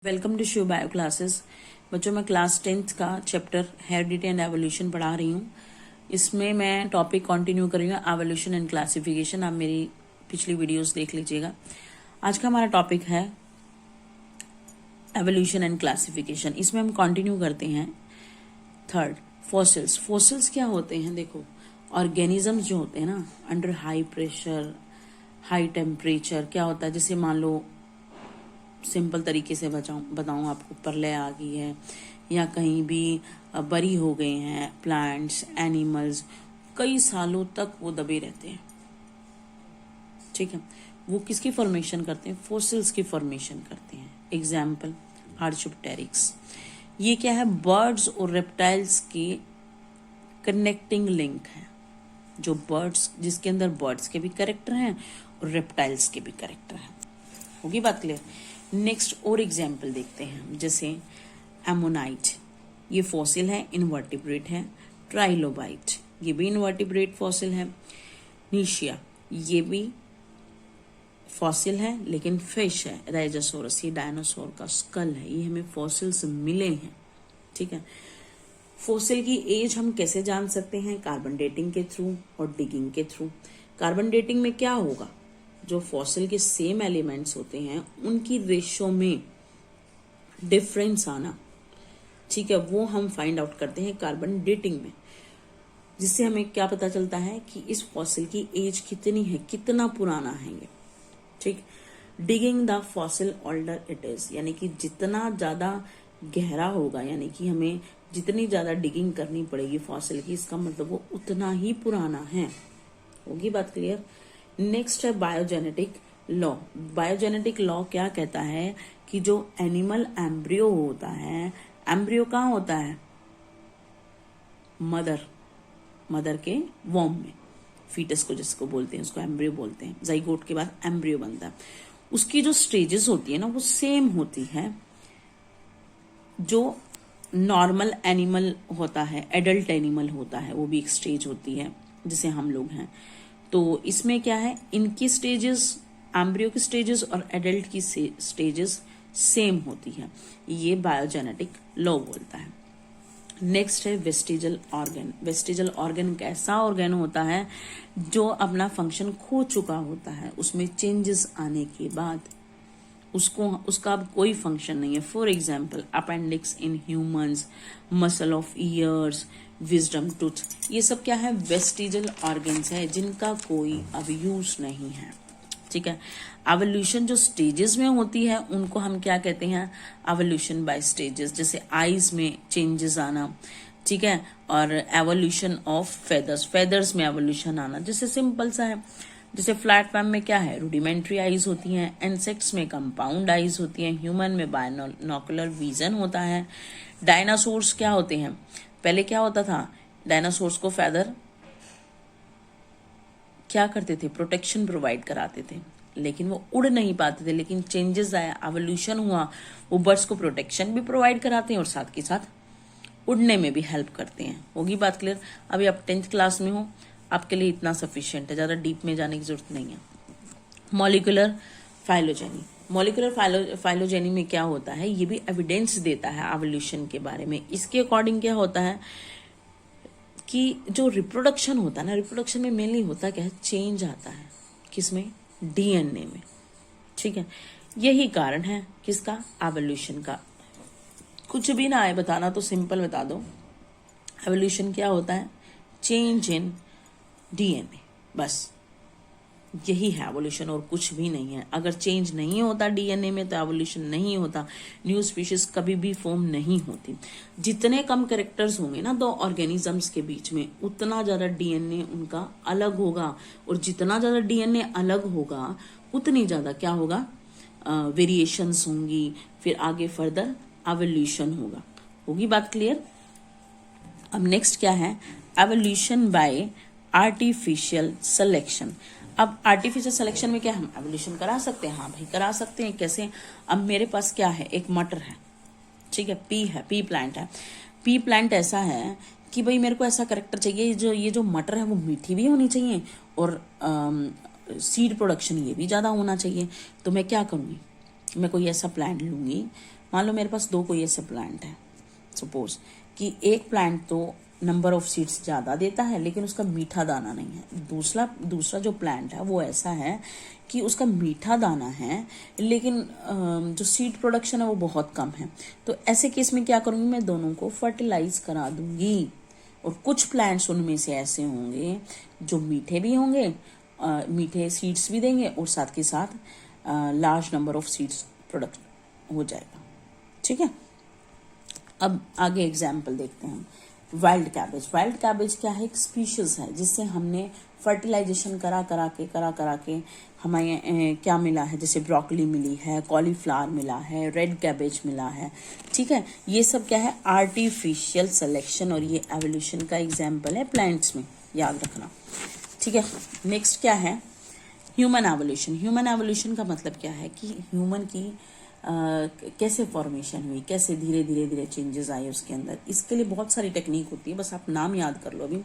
Welcome to Shiv bio classes. बच्चों, मैं class 10th का चैप्टर हेरिडिटी एंड एवोल्यूशन पढ़ा रही हूँ। इसमें मैं टॉपिक कंटिन्यू कर रही हूँ एवोल्यूशन एंड क्लासिफिकेशन। आप मेरी पिछली वीडियोस देख लीजिएगा। आज का हमारा टॉपिक है एवोल्यूशन एंड क्लासिफिकेशन। इसमें हम कंटिन्यू करते हैं थर्ड, फॉसिल्स। फॉसिल्स क्या होते हैं? देखो, ऑर्गेनिजम्स जो होते हैं ना, under high pressure, high temperature, क्या होता है, जैसे मान लो सिंपल तरीके से बताऊं आपको, प्रलय आ गई है या कहीं भी बरी हो गए हैं प्लांट्स, एनिमल्स, कई सालों तक वो दबे रहते हैं। ठीक है, वो किसकी फॉर्मेशन करते हैं? फॉसिल्स की फॉर्मेशन करते हैं। एग्जाम्पल, आर्चोप्टेरिक्स। ये क्या है? बर्ड्स और रेप्टाइल्स की कनेक्टिंग लिंक है। जो बर्ड्स, जिसके अंदर बर्ड्स के भी कैरेक्टर हैं और रेप्टाइल्स के भी कैरेक्टर हैं। होगी बात क्लियर? नेक्स्ट और एग्जाम्पल देखते हैं, जैसे एमोनाइट, ये फॉसिल है, इनवर्टिब्रेट है। ट्राइलोबाइट, ये भी इनवर्टिब्रेट फॉसिल है। नीशिया, ये भी फॉसिल है लेकिन फिश है। राइजोसोरस, ये डायनासोर का स्कल है। ये हमें फॉसिल्स मिले हैं। ठीक है, फॉसिल की एज हम कैसे जान सकते हैं? कार्बन डेटिंग के थ्रू और डिगिंग के थ्रू। कार्बन डेटिंग में क्या होगा? जो फॉसिल के सेम एलिमेंट्स होते हैं उनकी रेशो में डिफरेंस आना, ठीक है, वो हम फाइंड आउट करते हैं कार्बन डेटिंग में, जिससे हमें क्या पता चलता है कि इस फॉसिल की एज कितनी है, कितना पुराना है ये। ठीक, digging the fossil older it is, यानी कि जितना ज्यादा गहरा होगा, यानी कि हमें जितनी ज्यादा डिगिंग करनी पड़ेगी फॉसिल की, इसका मतलब वो उतना ही पुराना है। होगी बात क्लियर? नेक्स्ट है बायोजेनेटिक लॉ। बायोजेनेटिक लॉ क्या कहता है कि जो एनिमल एम्ब्रियो होता है, एम्ब्रियो कहाँ होता है? मदर के वॉर्म में, फीटस को जिसको बोलते हैं उसको एम्ब्रियो बोलते हैं। जाइगोट के बाद एम्ब्रियो बनता है। उसकी जो स्टेजेस होती है ना, वो सेम होती है जो नॉर्मल एनिमल होता है, एडल्ट एनिमल होता है, वो भी एक स्टेज होती है, जिसे हम लोग हैं। तो इसमें क्या है, इनकी स्टेजेस, एम्ब्रियो की स्टेजेस और एडल्ट की स्टेजेस सेम होती है। ये बायोजेनेटिक लॉ बोलता है। नेक्स्ट है वेस्टिजल ऑर्गन। वेस्टिजल ऑर्गन कैसा ऑर्गन होता है? जो अपना फंक्शन खो चुका होता है, उसमें चेंजेस आने के बाद उसका अब कोई फंक्शन नहीं है। For example, appendix in humans, muscle of years, wisdom tooth, ये सब क्या है? वेस्टिजल ऑर्गन्स है, जिनका कोई अब यूज नहीं है। ठीक है, एवोल्यूशन जो स्टेजेस में होती है उनको हम क्या कहते हैं? Evolution by stages. जैसे आईज में चेंजेस आना, ठीक है, और एवोल्यूशन ऑफ फेदर्स, फेदर्स में एवोल्यूशन आना। जैसे सिंपल सा है, जैसे फ्लैट पैम में क्या है? रूडिमेंट्री आईज होती हैं। इंसेक्ट्स में कंपाउंड आईज होती हैं। ह्यूमन में बायनोकुलर विजन होता है। डायनासोर्स क्या होते हैं? पहले क्या होता था? डायनासोर्स को फेदर क्या करते थे? प्रोटेक्शन प्रोवाइड कराते थे, लेकिन वो उड़ नहीं पाते थे। लेकिन चेंजेस आया, एवोल्यूशन हुआ, वो बर्ड्स को प्रोटेक्शन भी प्रोवाइड कराते हैं और साथ के साथ उड़ने में भी हेल्प करते हैं। होगी बात क्लियर? अभी आप 10th क्लास में हो, आपके लिए इतना सफिशिएंट है, ज्यादा डीप में जाने की जरूरत नहीं है। Molecular phylogeny. मॉलिक्यूलर फाइलोजेनी में क्या होता है? ये भी एविडेंस देता है एवोल्यूशन के बारे में। इसके अकॉर्डिंग क्या होता है कि जो रिप्रोडक्शन होता है ना, रिप्रोडक्शन में मेनली होता क्या है? चेंज आता है। किसमें? डीएनए में। ठीक है, यही कारण है किसका? एवोल्यूशन का। कुछ भी ना आए बताना तो सिंपल बता दो, एवोल्यूशन क्या होता है? चेंज इन डीएनए, बस यही है एवोल्यूशन, और कुछ भी नहीं है। अगर चेंज नहीं होता डीएनए में तो एवोल्यूशन नहीं होता, न्यू स्पीशीज कभी भी फॉर्म नहीं होती। जितने कम कैरेक्टर्स होंगे ना दो ऑर्गेनिजम्स के बीच में, उतना ज्यादा डीएनए उनका अलग होगा, और जितना ज्यादा डीएनए अलग होगा उतनी ज्यादा क्या होगा? वेरिएशंस होंगी, फिर आगे फर्दर एवोल्यूशन होगा। होगी बात क्लियर? अब नेक्स्ट क्या है? Evolution bye artificial selection. अब आर्टिफिशियल सिलेक्शन में क्या हम एवोल्यूशन करा सकते हैं? हाँ भाई, करा सकते हैं। कैसे? अब मेरे पास क्या है? एक मटर है, ठीक है, पी है, पी प्लांट है। पी प्लांट ऐसा है कि भाई मेरे को ऐसा करेक्टर चाहिए, ये जो मटर है वो मीठी भी होनी चाहिए और सीड प्रोडक्शन ये भी ज्यादा होना चाहिए। तो मैं क्या करूंगी? मैं कोई ऐसा प्लांट लूंगी मान लो मेरे पास दो कोई ऐसे प्लांट है, सपोज कि एक प्लांट तो नंबर ऑफ सीड्स ज़्यादा देता है लेकिन उसका मीठा दाना नहीं है, दूसरा जो प्लांट है वो ऐसा है कि उसका मीठा दाना है लेकिन जो सीड प्रोडक्शन है वो बहुत कम है। तो ऐसे केस में क्या करूँगी, मैं दोनों को फर्टिलाइज करा दूंगी। और कुछ प्लांट्स उनमें से ऐसे होंगे जो मीठे भी होंगे, मीठे सीड्स भी देंगे और साथ के साथ large number of seeds product हो जाएगा। ठीक है, अब आगे एग्जाम्पल देखते हैं हम। वाइल्ड कैबेज क्या है, एक स्पीशीज है जिससे हमने फर्टिलाइजेशन करा करा के हमें क्या मिला है, जैसे ब्रोकली मिली है, कॉलीफ्लावर मिला है, रेड कैबेज मिला है। ठीक है, ये सब क्या है, आर्टिफिशियल सिलेक्शन, और ये एवोल्यूशन का एग्जाम्पल है प्लांट्स में, याद रखना। ठीक है, नेक्स्ट क्या है, ह्यूमन एवोल्यूशन का मतलब क्या है कि ह्यूमन की कैसे फॉर्मेशन हुई, कैसे धीरे धीरे चेंजेस आए उसके अंदर। इसके लिए बहुत सारी टेक्निक होती है, बस आप नाम याद कर लो अभी,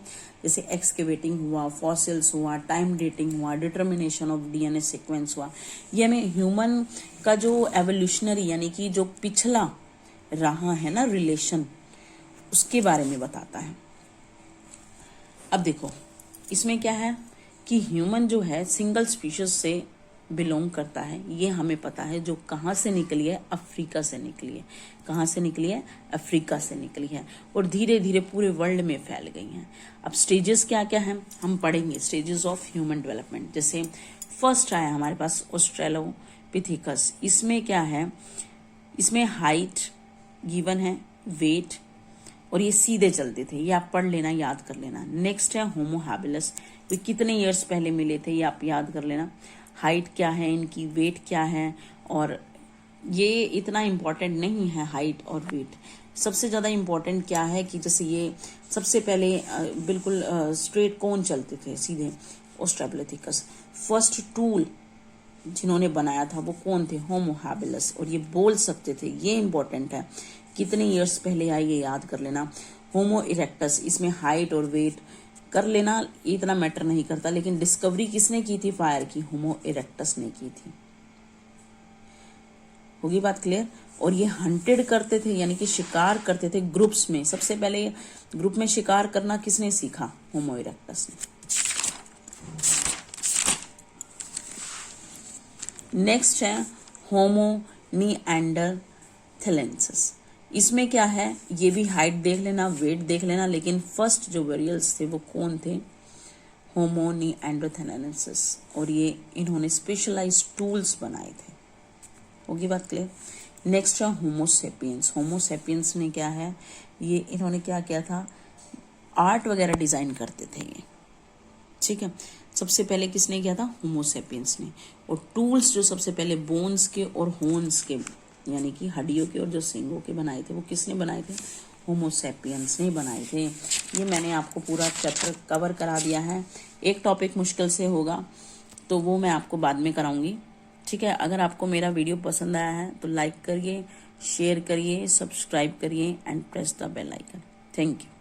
जैसे एक्सकेवेटिंग हुआ, फॉसिल्स हुआ, टाइम डेटिंग हुआ, डिटर्मिनेशन ऑफ डीएनए सीक्वेंस हुआ। ये हमें ह्यूमन का जो एवोल्यूशनरी यानी कि जो पिछला रहा है ना रिलेशन, उसके बारे में बताता है। अब देखो इसमें क्या है कि ह्यूमन जो है सिंगल स्पीशीज से बिलोंग करता है, ये हमें पता है, जो कहाँ से निकली है, अफ्रीका से निकली है। कहाँ से निकली है, अफ्रीका से निकली है, और धीरे धीरे पूरे वर्ल्ड में फैल गई हैं। अब स्टेजेस क्या क्या हैं हम पढ़ेंगे, स्टेजेस ऑफ ह्यूमन डेवलपमेंट। जैसे फर्स्ट आया हमारे पास ऑस्ट्रेलोपिथेकस, इसमें क्या है, इसमें हाइट गिवन है, वेट, और ये सीधे चलते थे, ये आप पढ़ लेना, याद कर लेना। नेक्स्ट है होमो हैबिलस, ये कितने ईयर्स पहले मिले थे, ये आप याद कर लेना। हाइट क्या है इनकी, वेट क्या है, और ये इतना इम्पोर्टेंट नहीं है हाइट और वेट। सबसे ज़्यादा इम्पोर्टेंट क्या है कि जैसे ये सबसे पहले बिल्कुल स्ट्रेट कौन चलते थे, सीधे, ऑस्ट्रेलोपिथेकस। फर्स्ट टूल जिन्होंने बनाया था वो कौन थे, होमो हैबिलस, और ये बोल सकते थे, ये इम्पोर्टेंट है। कितने ईयर्स पहले आई ये याद कर लेना। होमो इरेक्टस, इसमें हाइट और वेट कर लेना, इतना मैटर नहीं करता, लेकिन डिस्कवरी किसने की थी, फायर की, होमो इरेक्टस ने की थी। होगी बात क्लियर। और ये हंटेड करते थे, यानी कि शिकार करते थे ग्रुप्स में। सबसे पहले ग्रुप में शिकार करना किसने सीखा, होमो इरेक्टस ने। नेक्स्ट है होमो निएंडरथैलेंसिस, इसमें क्या है, ये भी हाइट देख लेना, वेट देख लेना, लेकिन फर्स्ट जो वेरियल्स थे वो कौन थे, होमो निएंडरथैलेंसिस, और ये इन्होंने स्पेशलाइज्ड टूल्स बनाए थे। होगी बात क्लियर। नेक्स्ट है होमोसेपियंस ने क्या है, ये इन्होंने क्या किया था, आर्ट वगैरह डिजाइन करते थे ये। ठीक है, सबसे पहले किसने किया था, होमोसेपियंस ने। और टूल्स जो सबसे पहले बोन्स के और होन्स के, यानी कि हड्डियों के और जो सींगों के बनाए थे, वो किसने बनाए थे, होमोसेपियंस ने बनाए थे। ये मैंने आपको पूरा चैप्टर कवर करा दिया है। एक टॉपिक मुश्किल से होगा तो वो मैं आपको बाद में कराऊंगी। ठीक है, अगर आपको मेरा वीडियो पसंद आया है तो लाइक करिए, शेयर करिए, सब्सक्राइब करिए and press the bell icon. Thank you.